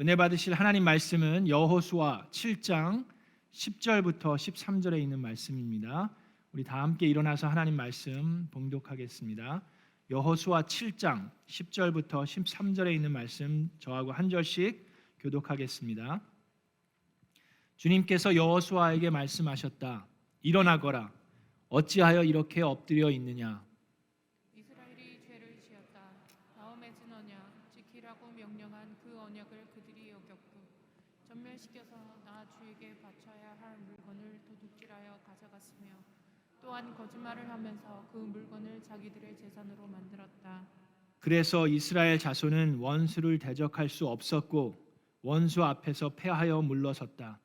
은혜 받으실 하나님 말씀은 여호수아 7장 10절부터 13절에 있는 말씀입니다. 우리 다 함께 일어나서 하나님 말씀 봉독하겠습니다. 여호수아 7장 10절부터 13절에 있는 말씀 저하고 한 절씩 교독하겠습니다. 주님께서 여호수아에게 말씀하셨다. 일어나거라. 어찌하여 이렇게 엎드려 있느냐. 이스라엘이 죄를 지었다. 마음에 진 언약 지키라고 명령한 그 언약을 그들이 어겼고 전멸시켜서 나 주에게 바쳐야 할 물건을 도둑질하여 가져갔으며 또한 거짓말을 하면서 그 물건을 자기들의 재산으로 만들었다. 그래서 이스라엘 자손은 원수를 대적할 수 없었고 원수 앞에서 패하여 물러섰다.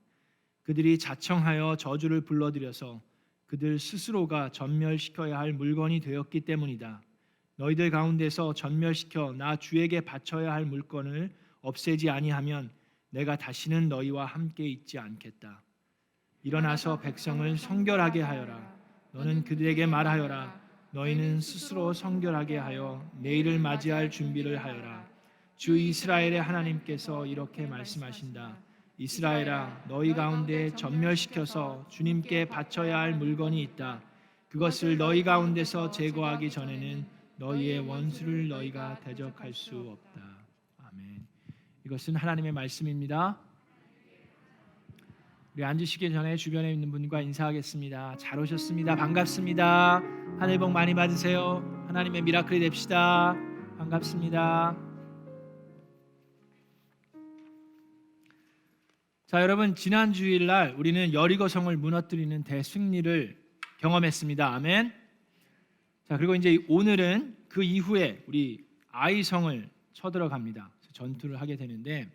그들이 자청하여 저주를 불러들여서 그들 스스로가 전멸시켜야 할 물건이 되었기 때문이다. 너희들 가운데서 전멸시켜 나 주에게 바쳐야 할 물건을 없애지 아니하면 내가 다시는 너희와 함께 있지 않겠다. 일어나서 백성을 성결하게 하여라. 너는 그들에게 말하여라. 너희는 스스로 성결하게 하여 내일을 맞이할 준비를 하여라. 주 이스라엘의 하나님께서 이렇게 말씀하신다. 이스라엘아, 너희 가운데 전멸시켜서 주님께 바쳐야 할 물건이 있다. 그것을 너희 가운데서 제거하기 전에는 너희의 원수를 너희가 대적할 수 없다. 아멘. 이것은 하나님의 말씀입니다. 우리 앉으시기 전에 주변에 있는 분과 인사하겠습니다. 잘 오셨습니다. 반갑습니다. 하늘 복 많이 받으세요. 하나님의 미라클이 됩시다. 반갑습니다. 자, 여러분, 지난 주일날 우리는 여리고성을 무너뜨리는 대승리를 경험했습니다. 아멘. 자, 그리고 이제 오늘은 그 이후에 우리 아이성을 쳐들어갑니다. 전투를 하게 되는데,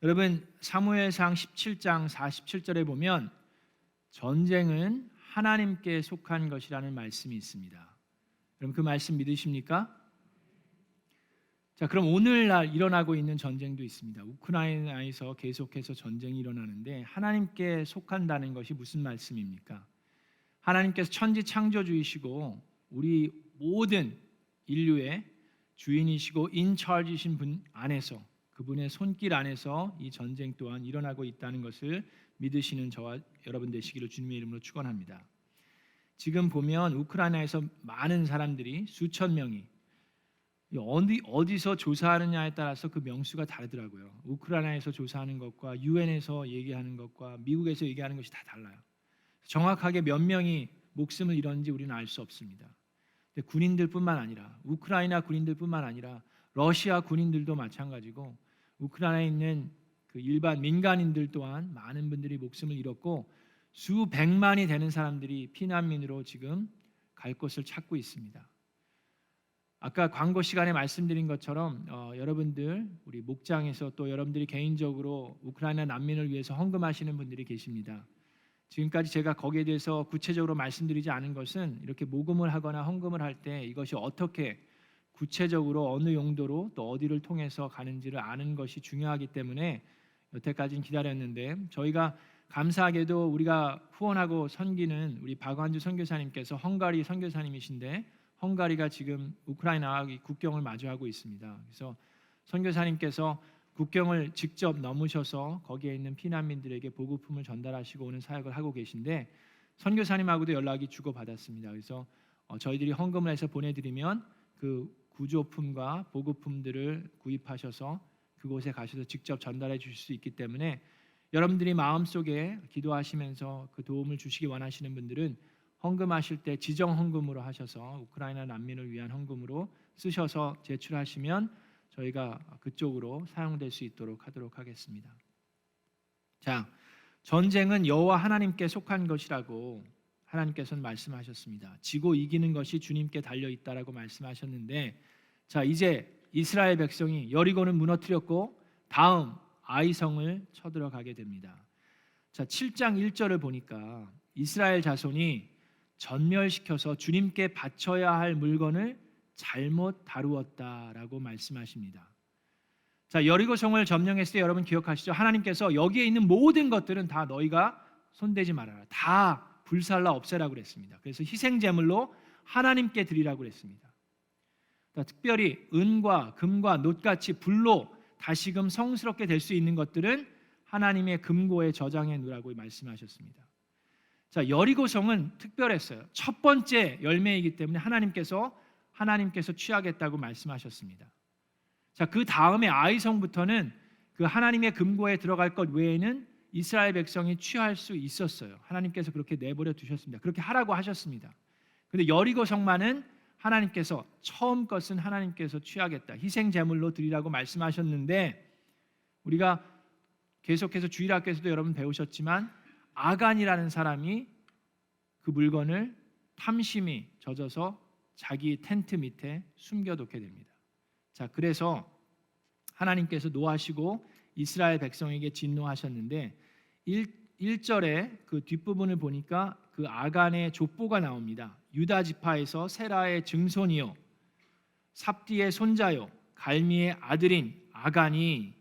여러분, 사무엘상 17장 47절에 보면 전쟁은 하나님께 속한 것이라는 말씀이 있습니다. 그럼 그 말씀 믿으십니까? 자, 그럼 오늘날 일어나고 있는 전쟁도 있습니다. 우크라이나에서 계속해서 전쟁이 일어나는데 하나님께 속한다는 것이 무슨 말씀입니까? 하나님께서 천지 창조주이시고 우리 모든 인류의 주인이시고 인차지이신 분 안에서, 그분의 손길 안에서 이 전쟁 또한 일어나고 있다는 것을 믿으시는 저와 여러분 되시기를 주님의 이름으로 축원합니다. 지금 보면 우크라이나에서 많은 사람들이 수천 명이 어디서 조사하느냐에 따라서 그 명수가 다르더라고요. 우크라이나에서 조사하는 것과 유엔에서 얘기하는 것과 미국에서 얘기하는 것이 다 달라요. 정확하게 몇 명이 목숨을 잃었는지 우리는 알 수 없습니다. 근데 군인들뿐만 아니라 우크라이나 군인들뿐만 아니라 러시아 군인들도 마찬가지고 우크라이나에 있는 그 일반 민간인들 또한 많은 분들이 목숨을 잃었고 수백만이 되는 사람들이 피난민으로 지금 갈 곳을 찾고 있습니다. 아까 광고 시간에 말씀드린 것처럼 여러분들 우리 목장에서 또 여러분들이 개인적으로 우크라이나 난민을 위해서 헌금하시는 분들이 계십니다. 지금까지 제가 거기에 대해서 구체적으로 말씀드리지 않은 것은 이렇게 모금을 하거나 헌금을 할 때 이것이 어떻게 구체적으로 어느 용도로 또 어디를 통해서 가는지를 아는 것이 중요하기 때문에 여태까지는 기다렸는데, 저희가 감사하게도 우리가 후원하고 섬기는 우리 박완주 선교사님께서 헝가리 선교사님이신데 헝가리가 지금 우크라이나와 국경을 마주하고 있습니다. 그래서 선교사님께서 국경을 직접 넘으셔서 거기에 있는 피난민들에게 보급품을 전달하시고 오는 사역을 하고 계신데 선교사님하고도 연락이 주고받았습니다. 그래서 저희들이 헌금을 해서 보내드리면 그 구조품과 보급품들을 구입하셔서 그곳에 가셔서 직접 전달해 주실 수 있기 때문에 여러분들이 마음속에 기도하시면서 그 도움을 주시기 원하시는 분들은 헌금하실 때 지정 헌금으로 하셔서 우크라이나 난민을 위한 헌금으로 쓰셔서 제출하시면 저희가 그쪽으로 사용될 수 있도록 하도록 하겠습니다. 자, 전쟁은 여호와 하나님께 속한 것이라고 하나님께서는 말씀하셨습니다. 지고 이기는 것이 주님께 달려 있다라고 말씀하셨는데, 자, 이제 이스라엘 백성이 여리고는 무너뜨렸고 다음 아이성을 쳐들어가게 됩니다. 자, 7장 1절을 보니까 이스라엘 자손이 전멸시켜서 주님께 바쳐야 할 물건을 잘못 다루었다라고 말씀하십니다. 자, 여리고성을 점령했을 때 여러분 기억하시죠? 하나님께서 여기에 있는 모든 것들은 다 너희가 손대지 말아라. 다 불살라 없애라고 그랬습니다. 그래서 희생 제물로 하나님께 드리라고 그랬습니다. 특별히 은과 금과 놋같이 불로 다시금 성스럽게 될 수 있는 것들은 하나님의 금고에 저장해 놓으라고 말씀하셨습니다. 자, 여리고성은 특별했어요. 첫 번째 열매이기 때문에 하나님께서 취하겠다고 말씀하셨습니다. 자, 그 다음에 아이성부터는 그 하나님의 금고에 들어갈 것 외에는 이스라엘 백성이 취할 수 있었어요. 하나님께서 그렇게 내버려 두셨습니다. 그렇게 하라고 하셨습니다. 근데 여리고성만은 하나님께서 처음 것은 하나님께서 취하겠다, 희생 제물로 드리라고 말씀하셨는데, 우리가 계속해서 주일학교에서도 여러분 배우셨지만 아간이라는 사람이 그 물건을 탐심이 젖어서 자기 텐트 밑에 숨겨놓게 됩니다. 자, 그래서 하나님께서 노하시고 이스라엘 백성에게 진노하셨는데 1절에 그 뒷부분을 보니까 그 아간의 족보가 나옵니다. 유다 지파에서 세라의 증손이요 삽디의 손자요 갈미의 아들인 아간이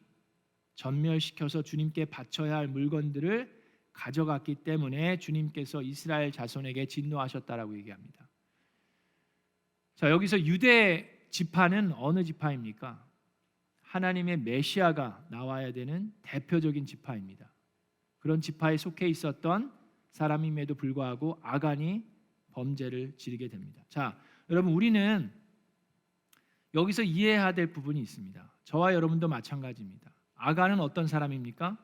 전멸시켜서 주님께 바쳐야 할 물건들을 가져갔기 때문에 주님께서 이스라엘 자손에게 진노하셨다라고 얘기합니다. 자, 여기서 유대 지파는 어느 지파입니까? 하나님의 메시아가 나와야 되는 대표적인 지파입니다. 그런 지파에 속해 있었던 사람임에도 불구하고 아간이 범죄를 지르게 됩니다. 자, 여러분, 우리는 여기서 이해해야 될 부분이 있습니다. 저와 여러분도 마찬가지입니다. 아간은 어떤 사람입니까?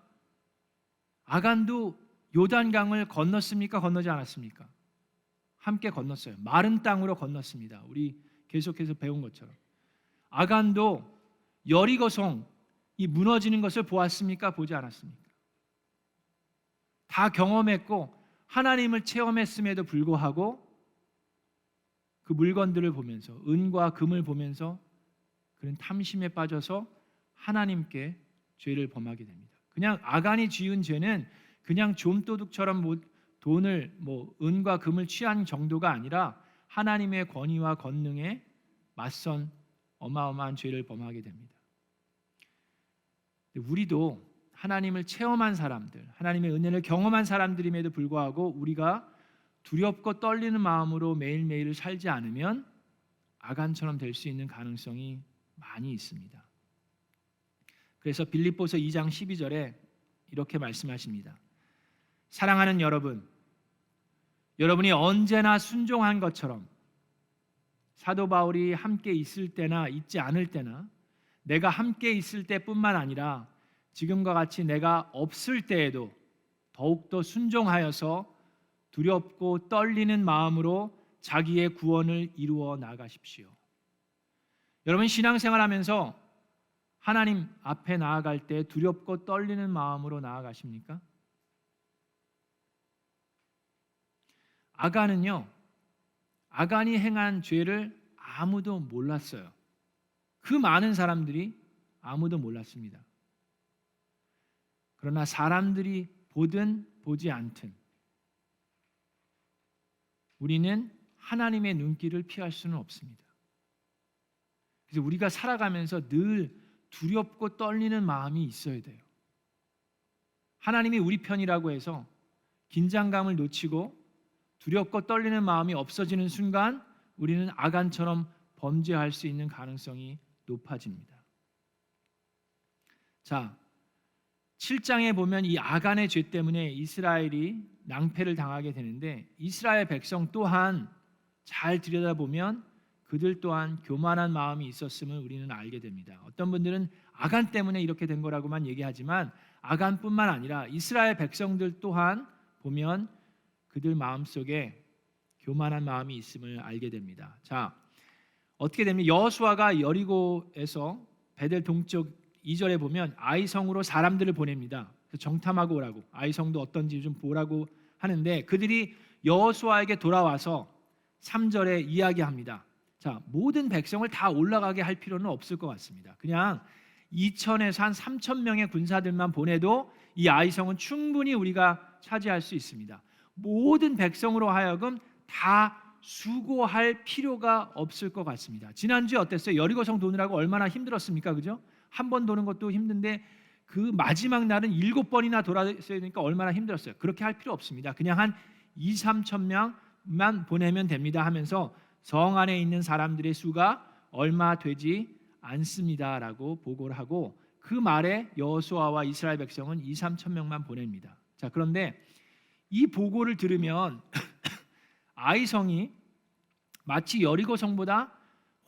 아간도 요단강을 건넜습니까? 건너지 않았습니까? 함께 건넜어요. 마른 땅으로 건넜습니다. 우리 계속해서 배운 것처럼. 아간도 여리고성 이 무너지는 것을 보았습니까? 보지 않았습니까? 다 경험했고 하나님을 체험했음에도 불구하고 그 물건들을 보면서, 은과 금을 보면서 그런 탐심에 빠져서 하나님께 죄를 범하게 됩니다. 그냥 아간이 지은 죄는 그냥 좀도둑처럼 돈을 은과 금을 취한 정도가 아니라 하나님의 권위와 권능에 맞선 어마어마한 죄를 범하게 됩니다. 우리도 하나님을 체험한 사람들, 하나님의 은혜를 경험한 사람들임에도 불구하고 우리가 두렵고 떨리는 마음으로 매일매일을 살지 않으면 아간처럼 될 수 있는 가능성이 많이 있습니다. 그래서 빌립보서 2장 12절에 이렇게 말씀하십니다. 사랑하는 여러분, 여러분이 언제나 순종한 것처럼 사도 바울이 함께 있을 때나 있지 않을 때나 내가 함께 있을 때뿐만 아니라 지금과 같이 내가 없을 때에도 더욱더 순종하여서 두렵고 떨리는 마음으로 자기의 구원을 이루어 나가십시오. 여러분, 신앙생활하면서 하나님 앞에 나아갈 때 두렵고 떨리는 마음으로 나아가십니까? 아간이 행한 죄를 아무도 몰랐어요. 그 많은 사람들이 아무도 몰랐습니다. 그러나 사람들이 보든 보지 않든 우리는 하나님의 눈길을 피할 수는 없습니다. 그래서 우리가 살아가면서 늘 두렵고 떨리는 마음이 있어야 돼요. 하나님이 우리 편이라고 해서 긴장감을 놓치고 두렵고 떨리는 마음이 없어지는 순간 우리는 아간처럼 범죄할 수 있는 가능성이 높아집니다. 자, 7장에 보면 이 아간의 죄 때문에 이스라엘이 낭패를 당하게 되는데 이스라엘 백성 또한 잘 들여다보면 그들 또한 교만한 마음이 있었음을 우리는 알게 됩니다. 어떤 분들은 아간 때문에 이렇게 된 거라고만 얘기하지만 아간뿐만 아니라 이스라엘 백성들 또한 보면 그들 마음속에 교만한 마음이 있음을 알게 됩니다. 자, 어떻게 됩니까? 여호수아가 여리고에서 베델 동쪽 2절에 보면 아이성으로 사람들을 보냅니다. 정탐하고 오라고, 아이성도 어떤지 좀 보라고 하는데 그들이 여호수아에게 돌아와서 3절에 이야기합니다. 자, 모든 백성을 다 올라가게 할 필요는 없을 것 같습니다. 그냥 2,000에서 한 3,000명의 군사들만 보내도 이 아이성은 충분히 우리가 차지할 수 있습니다. 모든 백성으로 하여금 다 수고할 필요가 없을 것 같습니다. 지난주에 어땠어요? 여리고성 도느라고 얼마나 힘들었습니까? 그죠? 한 번 도는 것도 힘든데 그 마지막 날은 7번이나 돌아야 되니까 얼마나 힘들었어요. 그렇게 할 필요 없습니다. 그냥 한 2,000~3,000 명만 보내면 됩니다 하면서 성 안에 있는 사람들의 수가 얼마 되지 않습니다라고 보고를 하고 그 말에 여호수아와 이스라엘 백성은 2, 3천 명만 보냅니다. 자, 그런데 이 보고를 들으면 아이성이 마치 여리고 성보다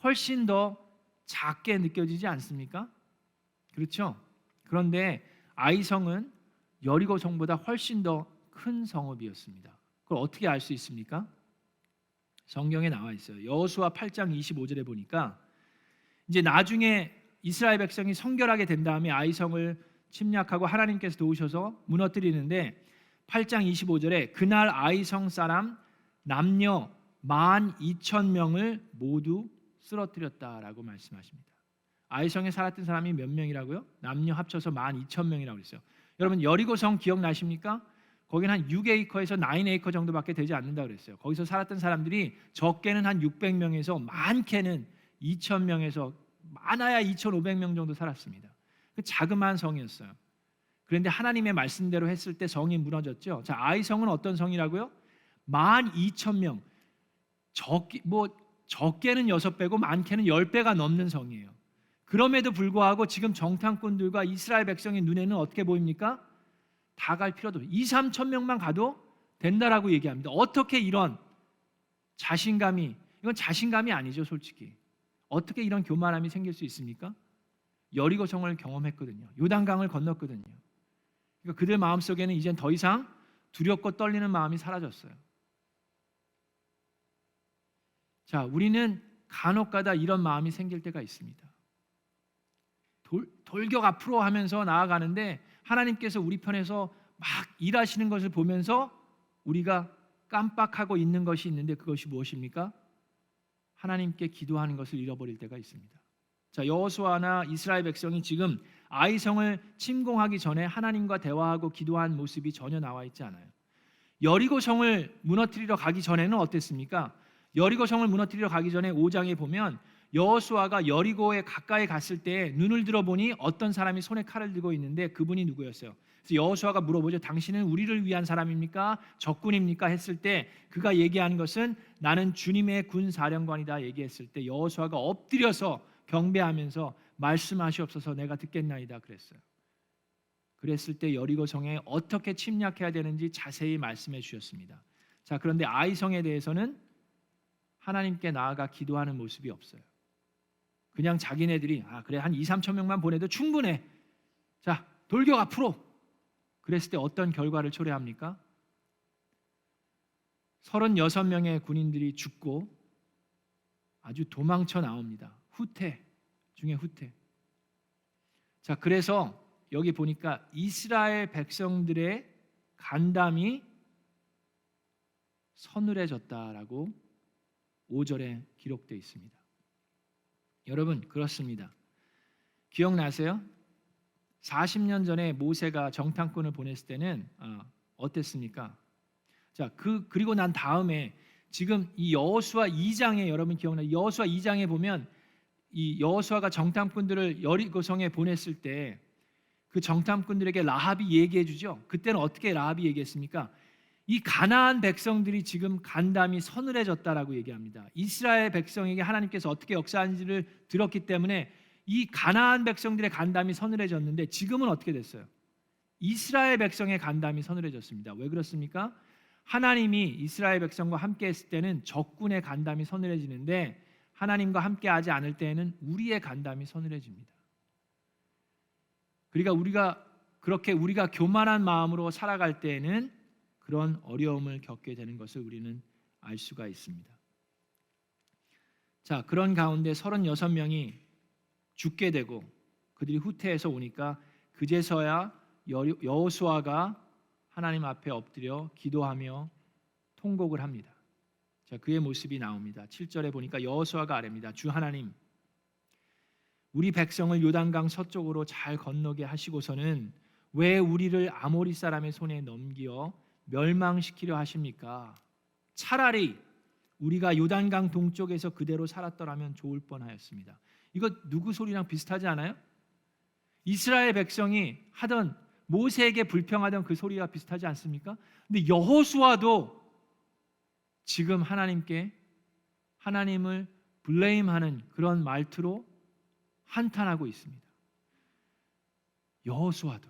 훨씬 더 작게 느껴지지 않습니까? 그렇죠? 그런데 아이성은 여리고 성보다 훨씬 더 큰 성읍이었습니다. 그걸 어떻게 알 수 있습니까? 성경에 나와 있어요. 여호수아 8장 25절에 보니까 이제 나중에 이스라엘 백성이 성결하게 된 다음에 아이성을 침략하고 하나님께서 도우셔서 무너뜨리는데 8장 25절에 그날 아이성 사람 남녀 12,000명을 모두 쓰러뜨렸다라고 말씀하십니다. 아이성에 살았던 사람이 몇 명이라고요? 남녀 합쳐서 12,000명이라고 그랬어요. 여러분 여리고성 기억나십니까? 거기는 한 6에이커에서 9에이커 정도밖에 되지 않는다 그랬어요. 거기서 살았던 사람들이 적게는 한 600명에서 많게는 2,000명에서 많아야 2,500명 정도 살았습니다. 그 자그마한 성이었어요. 그런데 하나님의 말씀대로 했을 때 성이 무너졌죠. 자, 아이성은 어떤 성이라고요? 12,000명. 적게는 6배고 많게는 10배가 넘는 성이에요. 그럼에도 불구하고 지금 정탐꾼들과 이스라엘 백성의 눈에는 어떻게 보입니까? 다 갈 필요도 없어요. 2, 3천 명만 가도 된다라고 얘기합니다. 어떻게 이런 자신감이, 이건 자신감이 아니죠, 솔직히. 어떻게 이런 교만함이 생길 수 있습니까? 여리고성을 경험했거든요. 요단강을 건넜거든요. 그러니까 그들 마음속에는 이젠 더 이상 두렵고 떨리는 마음이 사라졌어요. 자, 우리는 간혹가다 이런 마음이 생길 때가 있습니다. 돌격 앞으로 하면서 나아가는데 하나님께서 우리 편에서 막 일하시는 것을 보면서 우리가 깜빡하고 있는 것이 있는데 그것이 무엇입니까? 하나님께 기도하는 것을 잃어버릴 때가 있습니다. 자, 여호수아나 이스라엘 백성이 지금 아이성을 침공하기 전에 하나님과 대화하고 기도한 모습이 전혀 나와 있지 않아요. 여리고성을 무너뜨리러 가기 전에는 어땠습니까? 여리고성을 무너뜨리러 가기 전에 5장에 보면 여호수아가 여리고에 가까이 갔을 때 눈을 들어보니 어떤 사람이 손에 칼을 들고 있는데 그분이 누구였어요? 그래서 여호수아가 물어보죠. 당신은 우리를 위한 사람입니까? 적군입니까? 했을 때 그가 얘기하는 것은 나는 주님의 군사령관이다 얘기했을 때 여호수아가 엎드려서 경배하면서 말씀하시옵소서 내가 듣겠나이다 그랬어요. 그랬을 때 여리고성에 어떻게 침략해야 되는지 자세히 말씀해 주셨습니다. 자, 그런데 아이성에 대해서는 하나님께 나아가 기도하는 모습이 없어요. 그냥 자기네들이 그래 한 2, 3천 명만 보내도 충분해. 자, 돌격 앞으로. 그랬을 때 어떤 결과를 초래합니까? 36명의 군인들이 죽고 아주 도망쳐 나옵니다. 후퇴 중에 후퇴. 자, 그래서 여기 보니까 이스라엘 백성들의 간담이 서늘해졌다라고 5절에 기록되어 있습니다. 여러분 그렇습니다. 기억나세요? 40년 전에 모세가 정탐꾼을 보냈을 때는 어땠습니까? 자, 그리고 난 다음에 지금 이 여호수아 2장에 여러분 기억나요? 여호수아 2장에 보면 이 여호수아가 정탐꾼들을 여리고성에 보냈을 때 그 정탐꾼들에게 라합이 얘기해 주죠. 그때는 어떻게 라합이 얘기했습니까? 이 가나안 백성들이 지금 간담이 서늘해졌다라고 얘기합니다. 이스라엘 백성에게 하나님께서 어떻게 역사하는지를 들었기 때문에 이 가나안 백성들의 간담이 서늘해졌는데 지금은 어떻게 됐어요? 이스라엘 백성의 간담이 서늘해졌습니다. 왜 그렇습니까? 하나님이 이스라엘 백성과 함께 했을 때는 적군의 간담이 서늘해지는데 하나님과 함께 하지 않을 때에는 우리의 간담이 서늘해집니다. 그러니까 우리가 교만한 마음으로 살아갈 때에는 그런 어려움을 겪게 되는 것을 우리는 알 수가 있습니다. 자, 그런 가운데 36명이 죽게 되고 그들이 후퇴해서 오니까 그제서야 여호수아가 하나님 앞에 엎드려 기도하며 통곡을 합니다. 자, 그의 모습이 나옵니다. 7절에 보니까 여호수아가 아뢰입니다. 주 하나님, 우리 백성을 요단강 서쪽으로 잘 건너게 하시고서는 왜 우리를 아모리 사람의 손에 넘겨 멸망시키려 하십니까? 차라리 우리가 요단강 동쪽에서 그대로 살았더라면 좋을 뻔하였습니다. 이거 누구 소리랑 비슷하지 않아요? 이스라엘 백성이 하던 모세에게 불평하던 그 소리와 비슷하지 않습니까? 근데 여호수아도 지금 하나님을 블레임하는 그런 말투로 한탄하고 있습니다. 여호수아도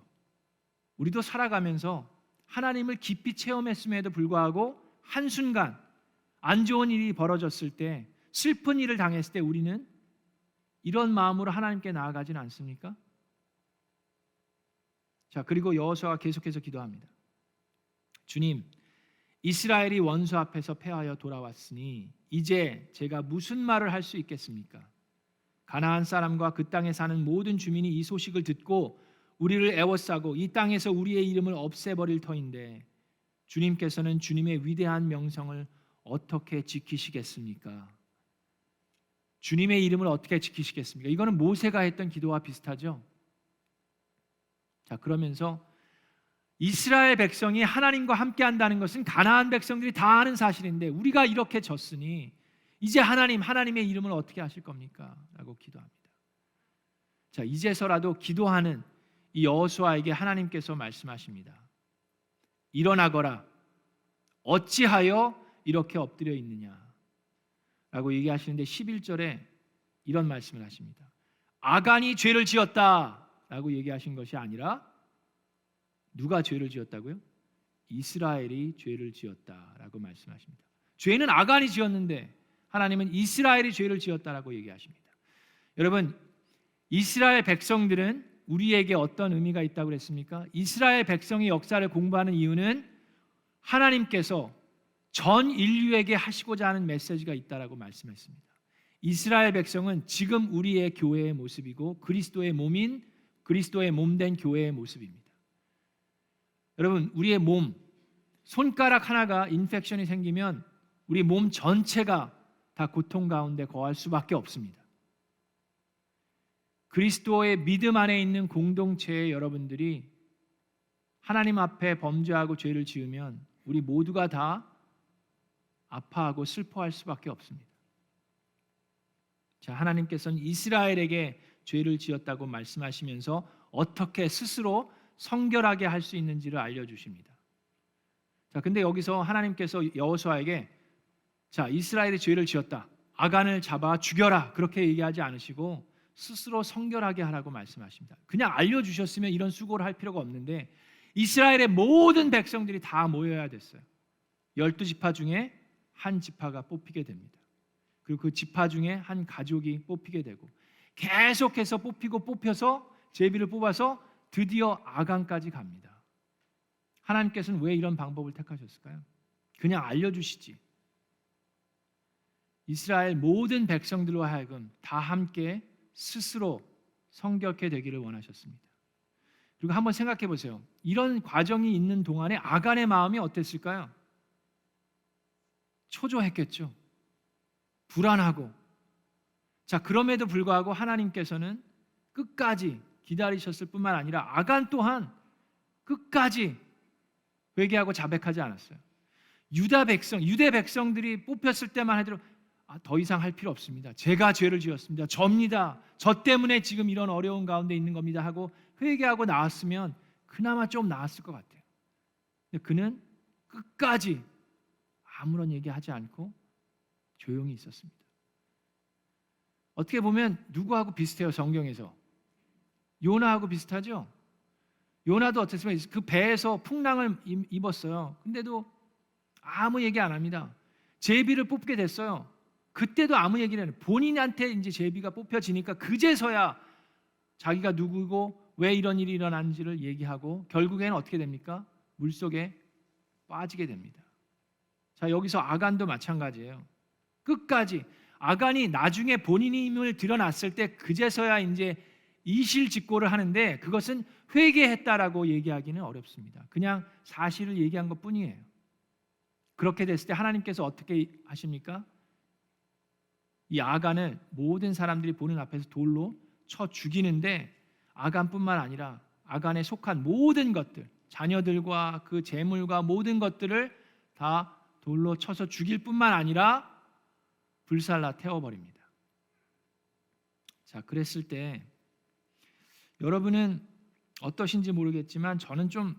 우리도 살아가면서 하나님을 깊이 체험했음에도 불구하고 한순간 안 좋은 일이 벌어졌을 때, 슬픈 일을 당했을 때 우리는 이런 마음으로 하나님께 나아가지는 않습니까? 자, 그리고 여호수아가 계속해서 기도합니다. 주님, 이스라엘이 원수 앞에서 패하여 돌아왔으니 이제 제가 무슨 말을 할 수 있겠습니까? 가나안 사람과 그 땅에 사는 모든 주민이 이 소식을 듣고 우리를 애워싸고 이 땅에서 우리의 이름을 없애버릴 터인데 주님께서는 주님의 위대한 명성을 어떻게 지키시겠습니까? 주님의 이름을 어떻게 지키시겠습니까? 이거는 모세가 했던 기도와 비슷하죠. 자, 그러면서 이스라엘 백성이 하나님과 함께 한다는 것은 가나안 백성들이 다 아는 사실인데 우리가 이렇게 졌으니 이제 하나님의 이름을 어떻게 하실 겁니까? 라고 기도합니다. 자, 이제서라도 기도하는 이 여호수아에게 하나님께서 말씀하십니다. 일어나거라. 어찌하여 이렇게 엎드려 있느냐? 라고 얘기하시는데 11절에 이런 말씀을 하십니다. 아간이 죄를 지었다 라고 얘기하신 것이 아니라 누가 죄를 지었다고요? 이스라엘이 죄를 지었다라고 말씀하십니다. 죄는 아간이 지었는데 하나님은 이스라엘이 죄를 지었다라고 얘기하십니다. 여러분, 이스라엘 백성들은 우리에게 어떤 의미가 있다고 그랬습니까? 이스라엘 백성의 역사를 공부하는 이유는 하나님께서 전 인류에게 하시고자 하는 메시지가 있다라고 말씀했습니다. 이스라엘 백성은 지금 우리의 교회의 모습이고 그리스도의 몸인 그리스도의 몸된 교회의 모습입니다. 여러분, 우리의 몸, 손가락 하나가 인펙션이 생기면 우리 몸 전체가 다 고통 가운데 거할 수밖에 없습니다. 그리스도의 믿음 안에 있는 공동체의 여러분들이 하나님 앞에 범죄하고 죄를 지으면 우리 모두가 다 아파하고 슬퍼할 수밖에 없습니다. 자, 하나님께서는 이스라엘에게 죄를 지었다고 말씀하시면서 어떻게 스스로 성결하게 할 수 있는지를 알려주십니다. 자, 근데 여기서 하나님께서 여호수아에게 자, 이스라엘이 죄를 지었다. 아간을 잡아 죽여라. 그렇게 얘기하지 않으시고 스스로 성결하게 하라고 말씀하십니다. 그냥 알려주셨으면 이런 수고를 할 필요가 없는데 이스라엘의 모든 백성들이 다 모여야 됐어요. 12지파 중에 한 지파가 뽑히게 됩니다. 그리고 그 지파 중에 한 가족이 뽑히게 되고 계속해서 뽑혀서 제비를 뽑아서 드디어 아간까지 갑니다. 하나님께서는 왜 이런 방법을 택하셨을까요? 그냥 알려주시지. 이스라엘 모든 백성들로 하여금 다 함께 스스로 성결케 되기를 원하셨습니다. 그리고 한번 생각해 보세요. 이런 과정이 있는 동안에 아간의 마음이 어땠을까요? 초조했겠죠. 불안하고. 자, 그럼에도 불구하고 하나님께서는 끝까지 기다리셨을 뿐만 아니라 아간 또한 끝까지 회개하고 자백하지 않았어요. 유대 백성들이 뽑혔을 때만 하더라도 더 이상 할 필요 없습니다. 제가 죄를 지었습니다. 접니다. 저 때문에 지금 이런 어려운 가운데 있는 겁니다 하고 회개하고 나왔으면 그나마 좀 나았을 것 같아요. 근데 그는 끝까지 아무런 얘기하지 않고 조용히 있었습니다. 어떻게 보면 누구하고 비슷해요? 성경에서 요나하고 비슷하죠? 요나도 어땠습니까? 그 배에서 풍랑을 입었어요. 근데도 아무 얘기 안 합니다. 제비를 뽑게 됐어요. 그때도 아무 얘기를 안 해요. 본인한테 이제 제비가 뽑혀지니까 그제서야 자기가 누구고 왜 이런 일이 일어난지를 얘기하고 결국에는 어떻게 됩니까? 물속에 빠지게 됩니다. 자, 여기서 아간도 마찬가지예요. 끝까지 아간이 나중에 본인의 힘을 드러났을 때 그제서야 이제 이실직고를 하는데 그것은 회개했다라고 얘기하기는 어렵습니다. 그냥 사실을 얘기한 것뿐이에요. 그렇게 됐을 때 하나님께서 어떻게 하십니까? 이 아간을 모든 사람들이 보는 앞에서 돌로 쳐 죽이는데 아간뿐만 아니라 아간에 속한 모든 것들, 자녀들과 그 재물과 모든 것들을 다 돌로 쳐서 죽일 뿐만 아니라 불살라 태워버립니다. 자, 그랬을 때 여러분은 어떠신지 모르겠지만 저는 좀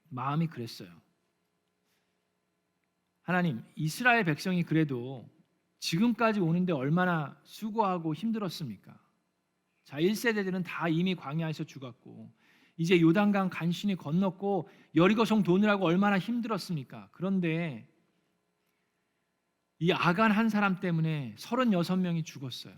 마음이 그랬어요. 하나님, 이스라엘 백성이 그래도 지금까지 오는데 얼마나 수고하고 힘들었습니까? 자, 1세대들은 다 이미 광야에서 죽었고 이제 요단강 간신히 건넜고 여리고성 도느라고 얼마나 힘들었습니까? 그런데 이 아간 한 사람 때문에 36명이 죽었어요.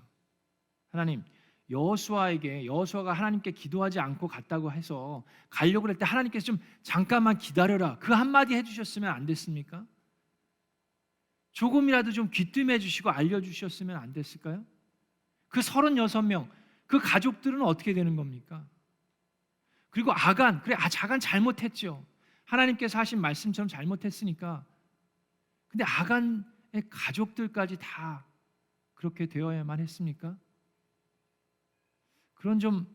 하나님, 여호수아가 하나님께 기도하지 않고 갔다고 해서 가려고 할 때 하나님께서 좀 잠깐만 기다려라, 그 한마디 해주셨으면 안 됐습니까? 조금이라도 좀 귀뜸해 주시고 알려주셨으면 안 됐을까요? 그 36명, 그 가족들은 어떻게 되는 겁니까? 그리고 아간, 자간 잘못했죠. 하나님께서 하신 말씀처럼 잘못했으니까. 근데 아간의 가족들까지 다 그렇게 되어야만 했습니까? 그런 좀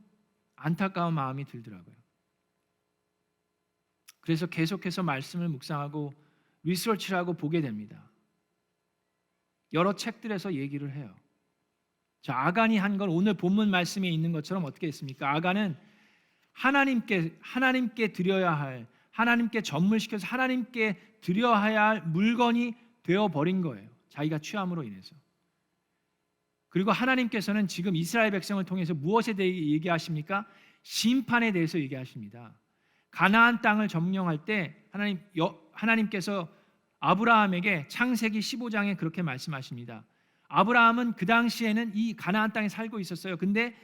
안타까운 마음이 들더라고요. 그래서 계속해서 말씀을 묵상하고 리서치를 하고 보게 됩니다. 여러 책들에서 얘기를 해요. 자, 아간이 한 건 오늘 본문 말씀에 있는 것처럼 어떻게 했습니까? 아간은 하나님께 드려야 할, 하나님께 전물시켜서 하나님께 드려야 할 물건이 되어버린 거예요. 자기가 취함으로 인해서. 그리고 하나님께서는 지금 이스라엘 백성을 통해서 무엇에 대해 얘기하십니까? 심판에 대해서 얘기하십니다. 가나안 땅을 점령할 때 하나님께서 아브라함에게 창세기 15장에 그렇게 말씀하십니다. 아브라함은 그 당시에는 이 가나안 땅에 살고 있었어요. 근데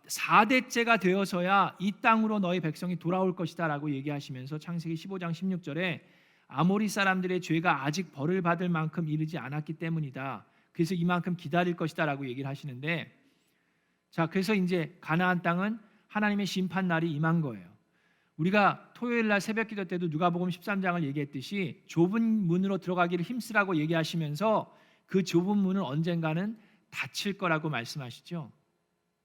4대째가 되어서야 이 땅으로 너희 백성이 돌아올 것이다 라고 얘기하시면서 창세기 15장 16절에 아모리 사람들의 죄가 아직 벌을 받을 만큼 이르지 않았기 때문이다. 그래서 이만큼 기다릴 것이다 라고 얘기를 하시는데, 자, 그래서 이제 가나안 땅은 하나님의 심판 날이 임한 거예요. 우리가 토요일 날 새벽 기도 때도 누가복음 13장을 얘기했듯이 좁은 문으로 들어가기를 힘쓰라고 얘기하시면서 그 좁은 문은 언젠가는 닫힐 거라고 말씀하시죠.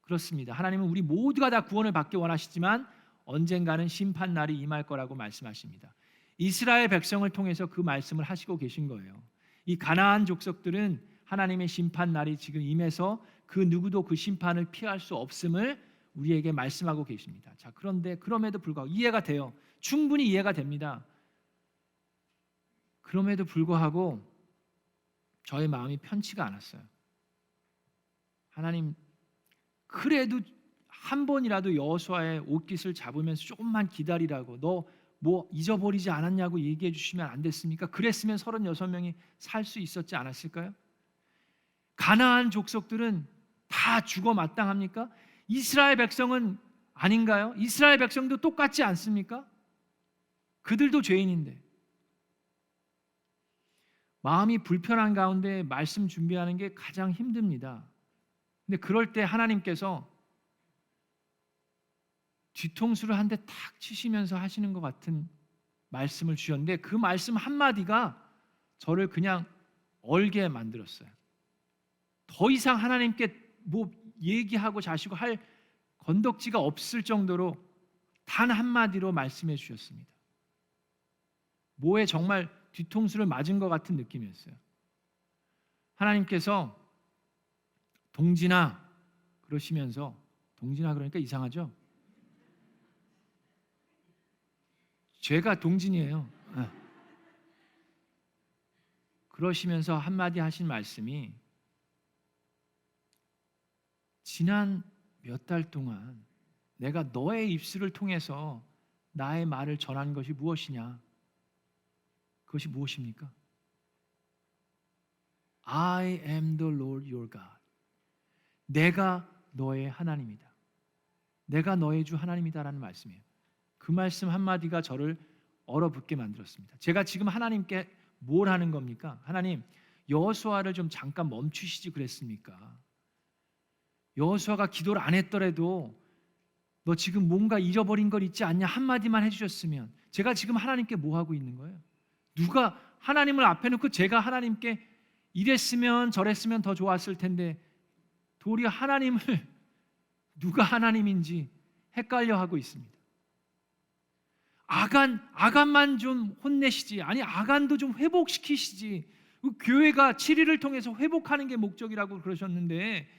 그렇습니다. 하나님은 우리 모두가 다 구원을 받기 원하시지만 언젠가는 심판 날이 임할 거라고 말씀하십니다. 이스라엘 백성을 통해서 그 말씀을 하시고 계신 거예요. 이 가나안 족속들은 하나님의 심판 날이 지금 임해서 그 누구도 그 심판을 피할 수 없음을 우리에게 말씀하고 계십니다. 자, 그런데 그럼에도 불구하고 이해가 돼요. 충분히 이해가 됩니다. 그럼에도 불구하고 저의 마음이 편치가 않았어요. 하나님, 그래도 한 번이라도 여호수아의 옷깃을 잡으면서 조금만 기다리라고, 너 뭐 잊어버리지 않았냐고 얘기해 주시면 안 됐습니까? 그랬으면 36명이 살 수 있었지 않았을까요? 가나안 족속들은 다 죽어 마땅합니까? 이스라엘 백성은 아닌가요? 이스라엘 백성도 똑같지 않습니까? 그들도 죄인인데. 마음이 불편한 가운데 말씀 준비하는 게 가장 힘듭니다. 근데 그럴 때 하나님께서 뒤통수를 한 대 탁 치시면서 하시는 것 같은 말씀을 주셨는데, 그 말씀 한마디가 저를 그냥 얼게 만들었어요. 더 이상 하나님께 뭐 얘기하고 자시고 할 건덕지가 없을 정도로 단 한마디로 말씀해 주셨습니다. 뭐에 정말 뒤통수를 맞은 것 같은 느낌이었어요. 하나님께서 동진아 그러시면서, 동진아 그러니까 이상하죠? 죄가 동진이에요. 그러시면서 한마디 하신 말씀이, 지난 몇 달 동안 내가 너의 입술을 통해서 나의 말을 전한 것이 무엇이냐? 그것이 무엇입니까? I am the Lord your God. 내가 너의 하나님이다. 내가 너의 주 하나님이다라는 말씀이에요. 그 말씀 한마디가 저를 얼어붙게 만들었습니다. 제가 지금 하나님께 뭘 하는 겁니까? 하나님, 여호수아를 좀 잠깐 멈추시지 그랬습니까? 여호수아가 기도를 안 했더라도 너 지금 뭔가 잃어버린 걸 있지 않냐 한마디만 해주셨으면, 제가 지금 하나님께 뭐 하고 있는 거예요? 누가 하나님을 앞에 놓고 제가 하나님께 이랬으면 저랬으면 더 좋았을 텐데 도리어 하나님을 누가 하나님인지 헷갈려 하고 있습니다. 아간만 좀 혼내시지, 아니 아간도 좀 회복시키시지. 교회가 7일을 통해서 회복하는 게 목적이라고 그러셨는데,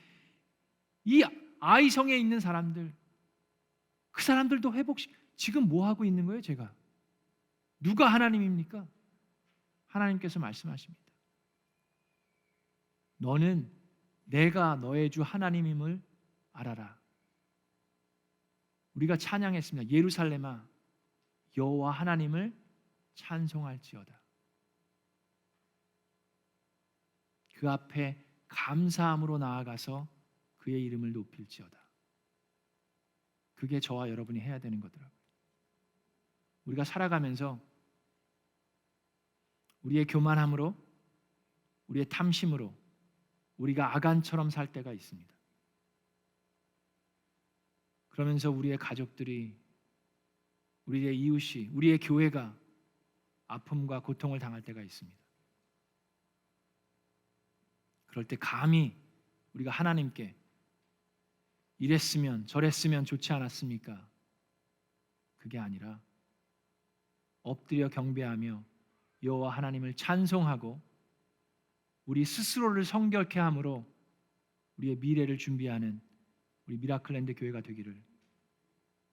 이 아이성에 있는 사람들, 그 사람들도 지금 뭐 하고 있는 거예요? 제가 누가 하나님입니까? 하나님께서 말씀하십니다. 너는 내가 너의 주 하나님임을 알아라. 우리가 찬양했습니다. 예루살렘아 여호와 하나님을 찬송할지어다. 그 앞에 감사함으로 나아가서 그의 이름을 높일지어다. 그게 저와 여러분이 해야 되는 거더라고요. 우리가 살아가면서 우리의 교만함으로, 우리의 탐심으로 우리가 아간처럼 살 때가 있습니다. 그러면서 우리의 가족들이, 우리의 이웃이, 우리의 교회가 아픔과 고통을 당할 때가 있습니다. 그럴 때 감히 우리가 하나님께 이랬으면 저랬으면 좋지 않았습니까? 그게 아니라 엎드려 경배하며 여호와 하나님을 찬송하고 우리 스스로를 성결케 함으로 우리의 미래를 준비하는 우리 미라클랜드 교회가 되기를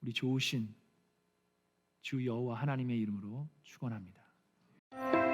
우리 좋으신 주 여호와 하나님의 이름으로 축원합니다.